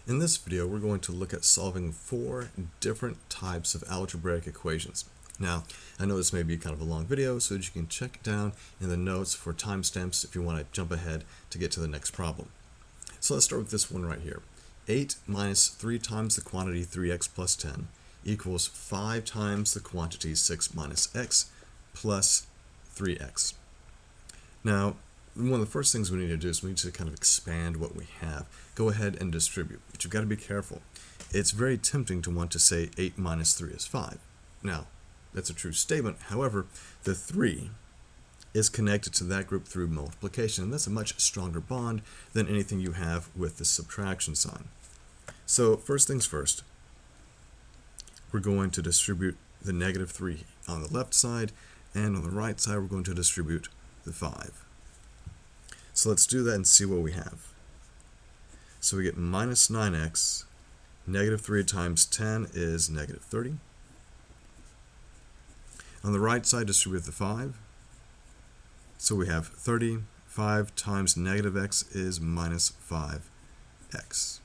In this video, we're going to look at solving 4 different types of algebraic equations. Now, I know this may be kind of a long video, so that you can check down in the notes for timestamps if you want to jump ahead to get to the next problem. So let's start with this one right here. 8 minus 3 times the quantity 3x plus 10 equals 5 times the quantity 6 minus x plus 3x. Now, one of the first things we need to do is we need to kind of expand what we have. Go ahead and distribute, but you've got to be careful. It's very tempting to want to say 8 minus 3 is 5. Now, that's a true statement. However, the 3 is connected to that group through multiplication, and that's a much stronger bond than anything you have with the subtraction sign. So first things first, we're going to distribute the negative 3 on the left side, and on the right side we're going to distribute the 5. So let's do that and see what we have. So we get minus 9x, negative 3 times 10 is negative 30. On the right side, distribute the 5. So we have 30. 5 times negative x is minus 5x.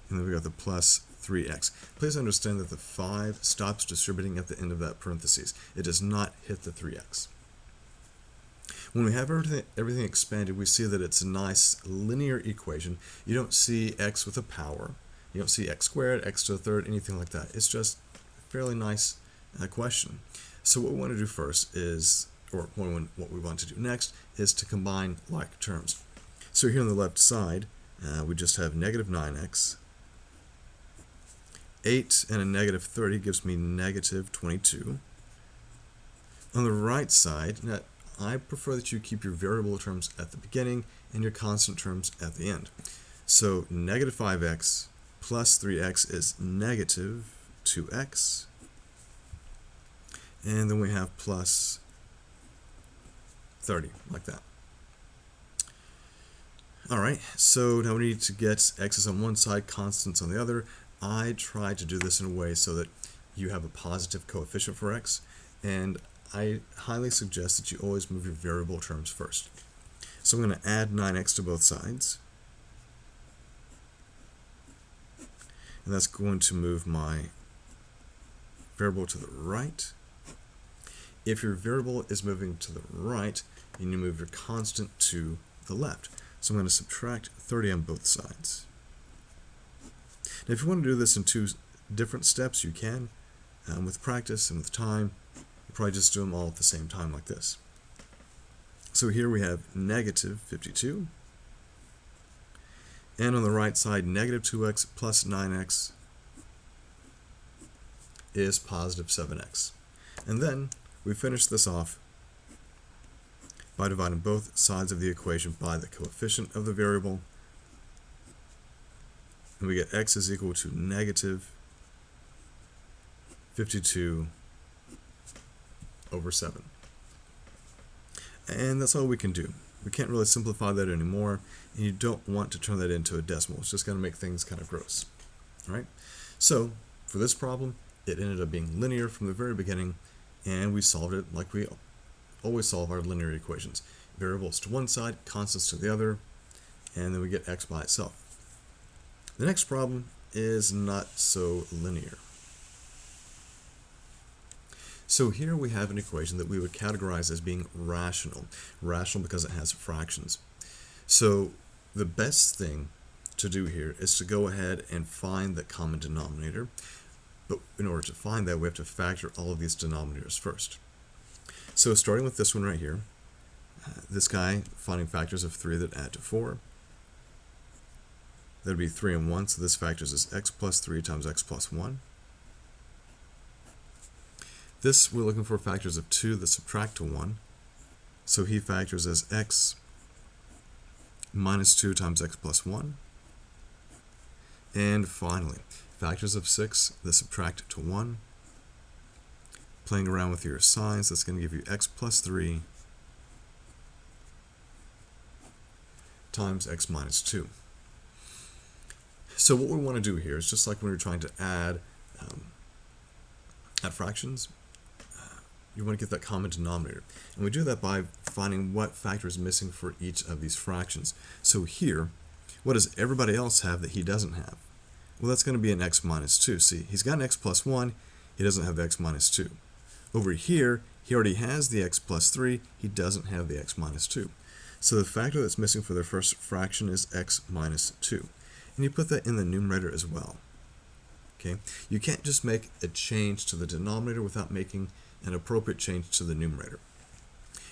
And then we got the plus 3x. Please understand that the 5 stops distributing at the end of that parentheses. It does not hit the 3x. When we have everything expanded, we see that it's a nice linear equation. You don't see x with a power. You don't see x squared, x to the third, anything like that. It's just a fairly nice question. So what we want to do first is, or what we want to do next, is to combine like terms. So here on the left side, we just have negative 9x. 8 and a negative 30 gives me negative 22. On the right side, now, I prefer that you keep your variable terms at the beginning and your constant terms at the end. So negative 5x plus 3x is negative 2x. And then we have plus 30, like that. Alright, so now we need to get x's on one side, constants on the other. I tried to do this in a way so that you have a positive coefficient for x, and I highly suggest that you always move your variable terms first. So I'm going to add 9x to both sides. And that's going to move my variable to the right. If your variable is moving to the right, then you move your constant to the left. So I'm going to subtract 30 on both sides. Now if you want to do this in 2 different steps, you can. With practice and with time, you probably just do them all at the same time like this. So here we have negative 52. And on the right side, negative 2x plus 9x is positive 7x. And then we finish this off by dividing both sides of the equation by the coefficient of the variable. And we get x is equal to negative 52 over 7. And that's all we can do. We can't really simplify that anymore, and you don't want to turn that into a decimal. It's just going to make things kind of gross. All right? So for this problem, it ended up being linear from the very beginning, and we solved it like we always solve our linear equations. Variables to one side, constants to the other, and then we get x by itself. The next problem is not so linear. So here we have an equation that we would categorize as being rational. Rational because it has fractions. So the best thing to do here is to go ahead and find the common denominator. But in order to find that, we have to factor all of these denominators first. So starting with this one right here, this guy, finding factors of 3 that add to 4. That would be 3 and 1, so this factors as x plus 3 times x plus 1. This, we're looking for factors of 2 that subtract to 1. So he factors as x minus 2 times x plus 1. And finally, factors of 6 that subtract to 1. Playing around with your signs, that's going to give you x plus 3 times x minus 2. So what we want to do here is just like when we're trying to add fractions, you want to get that common denominator. And we do that by finding what factor is missing for each of these fractions. So here, what does everybody else have that he doesn't have? Well, that's going to be an x minus 2. See, he's got an x plus 1, he doesn't have the x minus 2. Over here, he already has the x plus 3, he doesn't have the x minus 2. So the factor that's missing for their first fraction is x minus 2. And you put that in the numerator as well. Okay? You can't just make a change to the denominator without making an appropriate change to the numerator.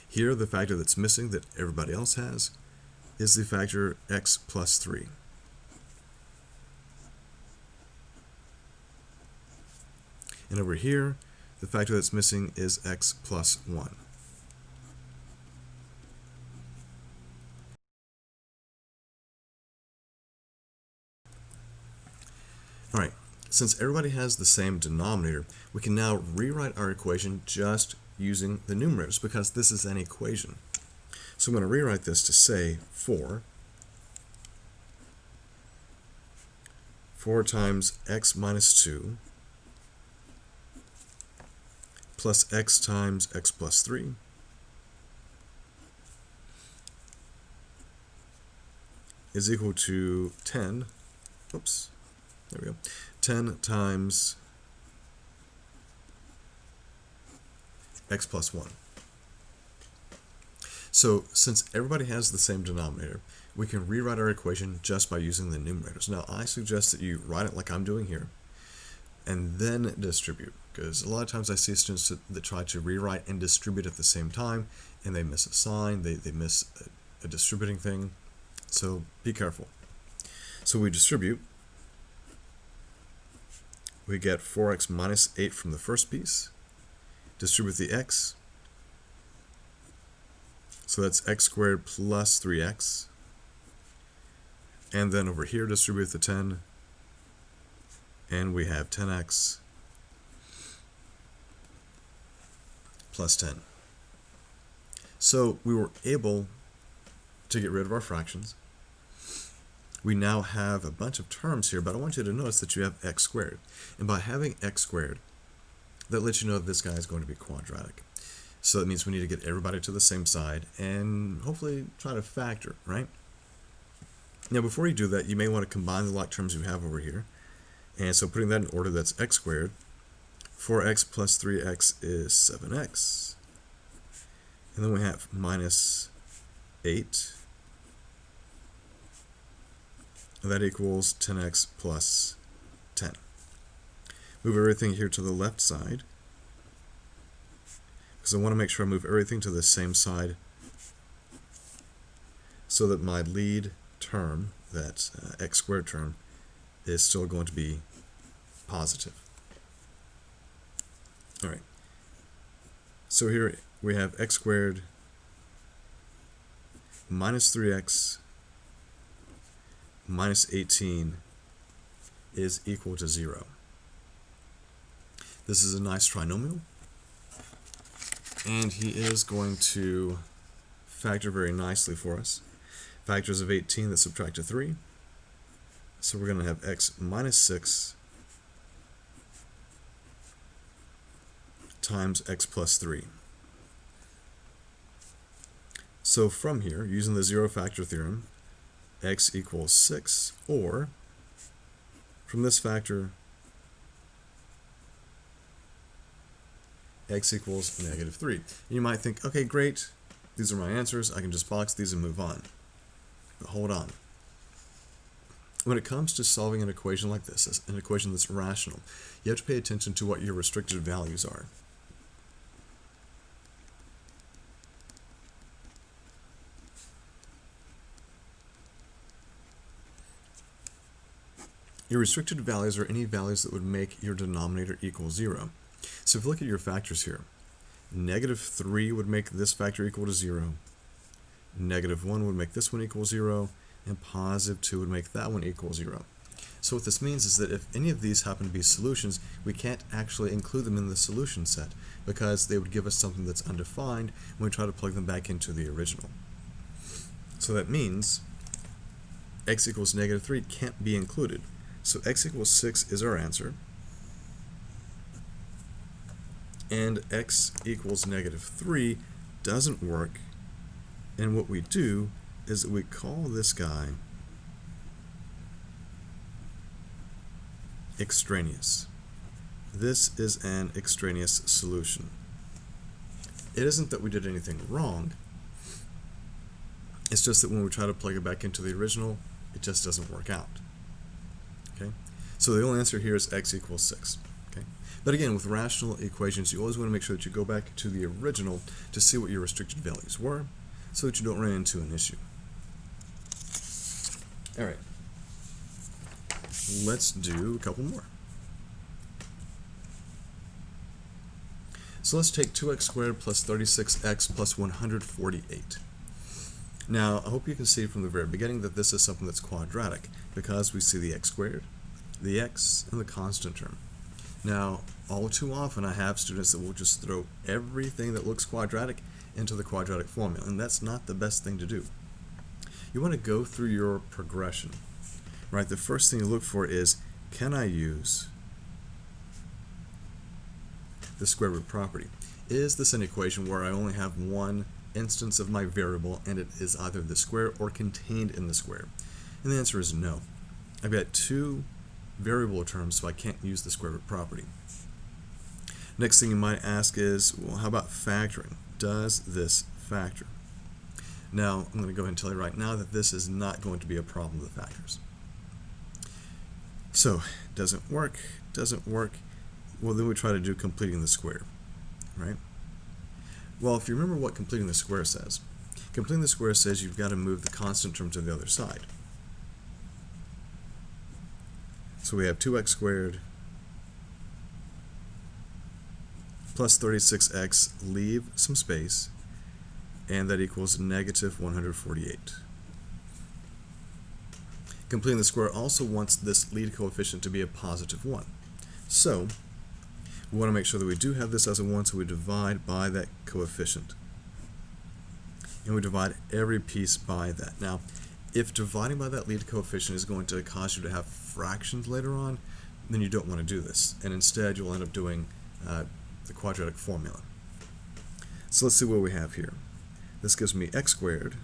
Here, the factor that's missing that everybody else has is the factor x plus 3. And over here, the factor that's missing is x plus 1. All right, since everybody has the same denominator, we can now rewrite our equation just using the numerators because this is an equation. So I'm going to rewrite this to say 4 times x minus 2 plus x times x plus 3 is equal to 10, oops, there we go, 10 times x plus 1. So since everybody has the same denominator, we can rewrite our equation just by using the numerators. Now I suggest that you write it like I'm doing here and then distribute, because a lot of times I see students that try to rewrite and distribute at the same time and they miss a sign, they miss a distributing thing, so be careful. So we distribute, we get 4x minus 8 from the first piece, distribute the x, so that's x squared plus 3x, and then over here distribute the 10, and we have 10x plus 10. So we were able to get rid of our fractions. We now have a bunch of terms here, but I want you to notice that you have x squared. And by having x squared, that lets you know that this guy is going to be quadratic. So that means we need to get everybody to the same side and hopefully try to factor, right? Now before you do that, you may want to combine the like terms you have over here. And so putting that in order, that's x squared. 4x plus 3x is 7x. And then we have minus 8. And that equals 10x plus 10. Move everything here to the left side, because I want to make sure I move everything to the same side so that my lead term, that x squared term, is still going to be positive. All right. So here we have x squared minus 3x minus 18 is equal to 0. This is a nice trinomial, and he is going to factor very nicely for us. Factors of 18 that subtract to 3. So we're going to have x minus 6 times x plus 3. So from here, using the zero factor theorem, x equals 6, or from this factor, x equals negative 3. And you might think, okay, great, these are my answers, I can just box these and move on. But hold on. When it comes to solving an equation like this, an equation that's rational, you have to pay attention to what your restricted values are. Your restricted values are any values that would make your denominator equal 0. So if you look at your factors here, negative 3 would make this factor equal to 0, negative 1 would make this one equal 0, and positive 2 would make that one equal 0. So what this means is that if any of these happen to be solutions, we can't actually include them in the solution set because they would give us something that's undefined when we try to plug them back into the original. So that means x equals negative 3 can't be included. So x equals 6 is our answer, and x equals negative 3 doesn't work, and what we do is that we call this guy extraneous. This is an extraneous solution. It isn't that we did anything wrong. It's just that when we try to plug it back into the original, it just doesn't work out. Okay? So the only answer here is x equals 6. Okay? But again, with rational equations, you always want to make sure that you go back to the original to see what your restricted values were so that you don't run into an issue. All right. Let's do a couple more. So let's take 2x squared plus 36x plus 148. Now, I hope you can see from the very beginning that this is something that's quadratic because we see the x squared, the x, and the constant term. Now, all too often I have students that will just throw everything that looks quadratic into the quadratic formula, and that's not the best thing to do. You want to go through your progression, right? The first thing you look for is, can I use the square root property? Is this an equation where I only have one instance of my variable and it is either the square or contained in the square? And the answer is no. I've got two variable terms, so I can't use the square root property. Next thing you might ask is, well, how about factoring? Does this factor? Now, I'm going to go ahead and tell you right now that this is not going to be a problem with factors. So, doesn't work, doesn't work. Well, then we try to do completing the square, right? Well, if you remember what completing the square says, completing the square says you've got to move the constant term to the other side. So we have 2x squared plus 36x, leave some space, and that equals negative 148. Completing the square also wants this lead coefficient to be a positive 1. So we want to make sure that we do have this as a 1, so we divide by that coefficient. And we divide every piece by that. Now, if dividing by that lead coefficient is going to cause you to have fractions later on, then you don't want to do this. And instead, you'll end up doing the quadratic formula. So let's see what we have here. This gives me x squared.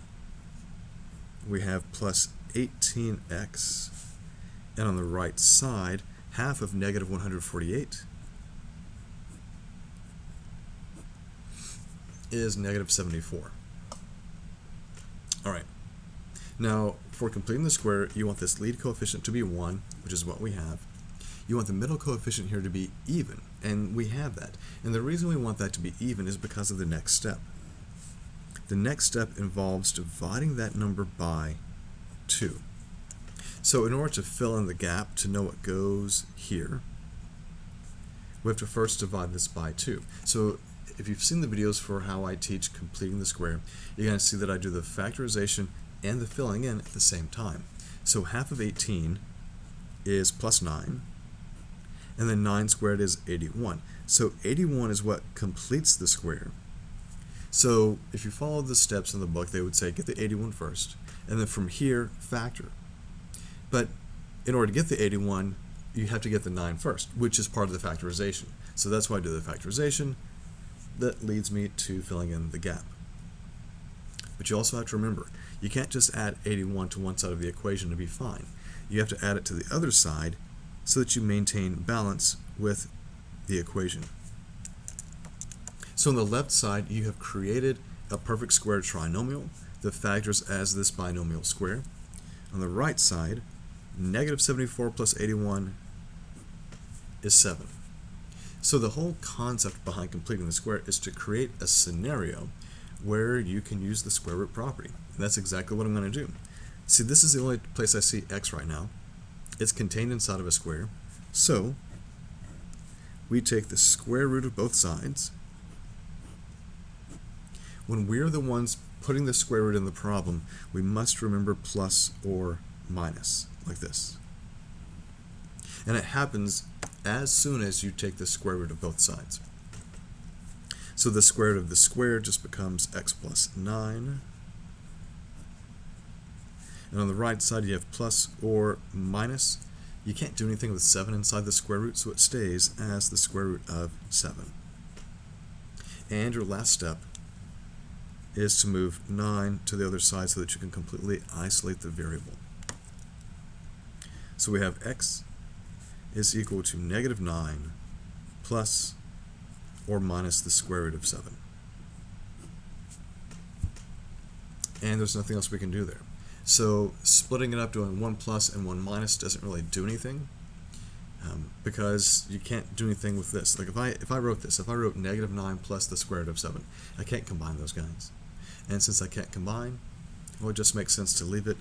We have plus 18x. And on the right side, half of negative 148 is negative 74. All right. Now, for completing the square, you want this lead coefficient to be 1, which is what we have. You want the middle coefficient here to be even, and we have that. And the reason we want that to be even is because of the next step. The next step involves dividing that number by 2. So in order to fill in the gap to know what goes here, we have to first divide this by 2. So if you've seen the videos for how I teach completing the square, you're going to see that I do the factorization and the filling in at the same time. So half of 18 is plus 9, and then 9 squared is 81. So 81 is what completes the square. So if you follow the steps in the book, they would say get the 81 first, and then from here, factor. But in order to get the 81, you have to get the 9 first, which is part of the factorization. So that's why I do the factorization. That leads me to filling in the gap. But you also have to remember, you can't just add 81 to one side of the equation to be fine. You have to add it to the other side so that you maintain balance with the equation. So on the left side, you have created a perfect square trinomial that factors as this binomial square. On the right side, negative 74 plus 81 is 7. So the whole concept behind completing the square is to create a scenario where you can use the square root property. And that's exactly what I'm going to do. See, this is the only place I see x right now. It's contained inside of a square. So we take the square root of both sides. When we're the ones putting the square root in the problem, we must remember plus or minus, like this. And it happens as soon as you take the square root of both sides. So the square root of the square just becomes x plus 9. And on the right side, you have plus or minus. You can't do anything with 7 inside the square root, so it stays as the square root of 7. And your last step is to move 9 to the other side so that you can completely isolate the variable. So we have x is equal to negative 9 plus or minus the square root of 7. And there's nothing else we can do there. So splitting it up, doing 1 plus and 1 minus doesn't really do anything, because you can't do anything with this. Like if I wrote negative 9 plus the square root of 7, I can't combine those guys. And since I can't combine, well, it just makes sense to leave it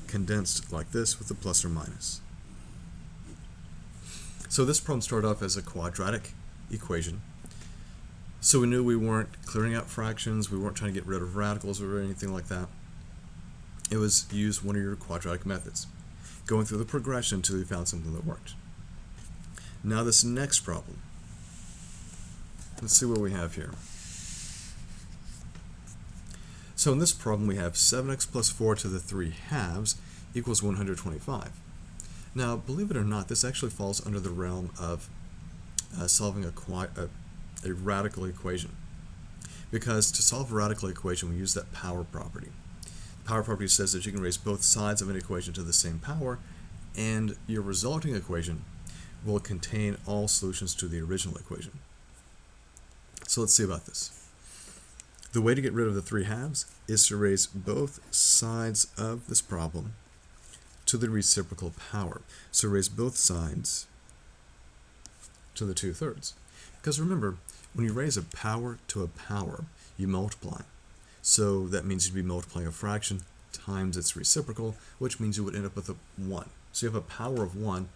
condensed like this with a plus or minus. So this problem started off as a quadratic equation. So we knew we weren't clearing out fractions, we weren't trying to get rid of radicals or anything like that. It was use one of your quadratic methods, going through the progression until you found something that worked. Now this next problem, let's see what we have here. So in this problem we have 7x plus 4 to the 3 halves equals 125. Now believe it or not, this actually falls under the realm of solving a radical equation, because to solve a radical equation we use that power property. The power property says that you can raise both sides of an equation to the same power, and your resulting equation will contain all solutions to the original equation. So let's see about this. The way to get rid of the 3 halves is to raise both sides of this problem to the reciprocal power. So raise both sides to the 2/3. Because remember, when you raise a power to a power, you multiply. So that means you'd be multiplying a fraction times its reciprocal, which means you would end up with a 1. So you have a power of 1,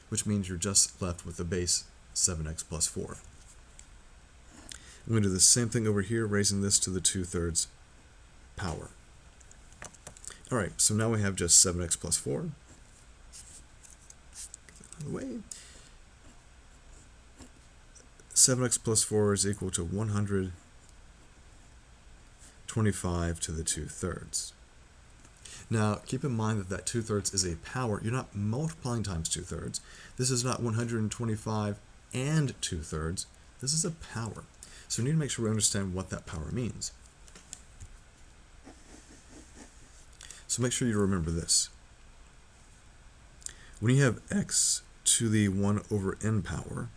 which means you're just left with the base 7x plus 4. I'm going to do the same thing over here, raising this to the 2/3 power. Alright, so now we have just 7x plus 4. Get that out of the way. 7x plus 4 is equal to 125 to the 2/3. Now, keep in mind that that 2/3 is a power. You're not multiplying times 2/3. This is not 125 and 2/3. This is a power. So we need to make sure we understand what that power means. So make sure you remember this. When you have x to the 1 over n power,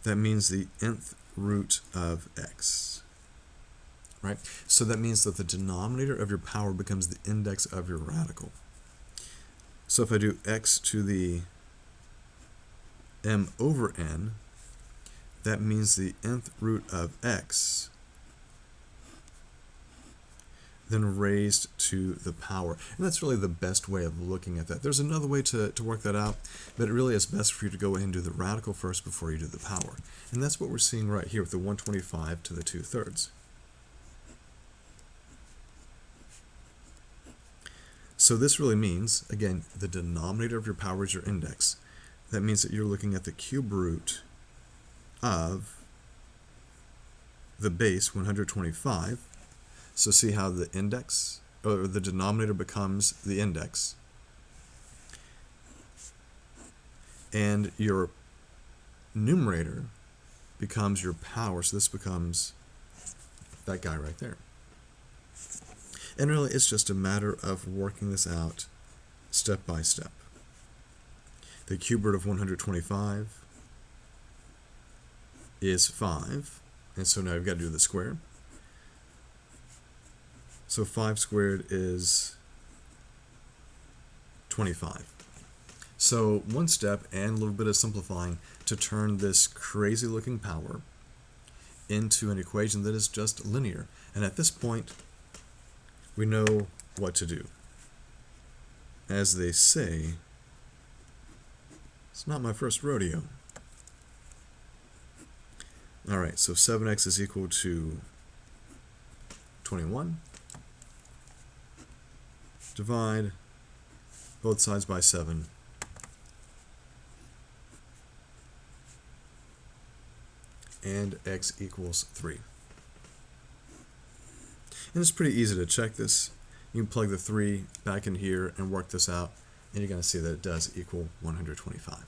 that means the nth root of x, right? So that means that the denominator of your power becomes the index of your radical. So if I do x to the m over n, that means the nth root of x then raised to the power. And that's really the best way of looking at that. There's another way to work that out, but it really is best for you to go ahead and do the radical first before you do the power. And that's what we're seeing right here with the 125 to the 2/3. So this really means, again, the denominator of your power is your index. That means that you're looking at the cube root of the base 125. So see how the index, or the denominator becomes the index. And your numerator becomes your power, so this becomes that guy right there. And really, it's just a matter of working this out step by step. The cube root of 125 is 5, and so now you've got to do the square. So 5 squared is 25. So one step and a little bit of simplifying to turn this crazy looking power into an equation that is just linear. And at this point, we know what to do. As they say, it's not my first rodeo. Alright, so 7x is equal to 21. Divide both sides by 7. And x equals 3. And it's pretty easy to check this. You can plug the 3 back in here and work this out, and you're going to see that it does equal 125.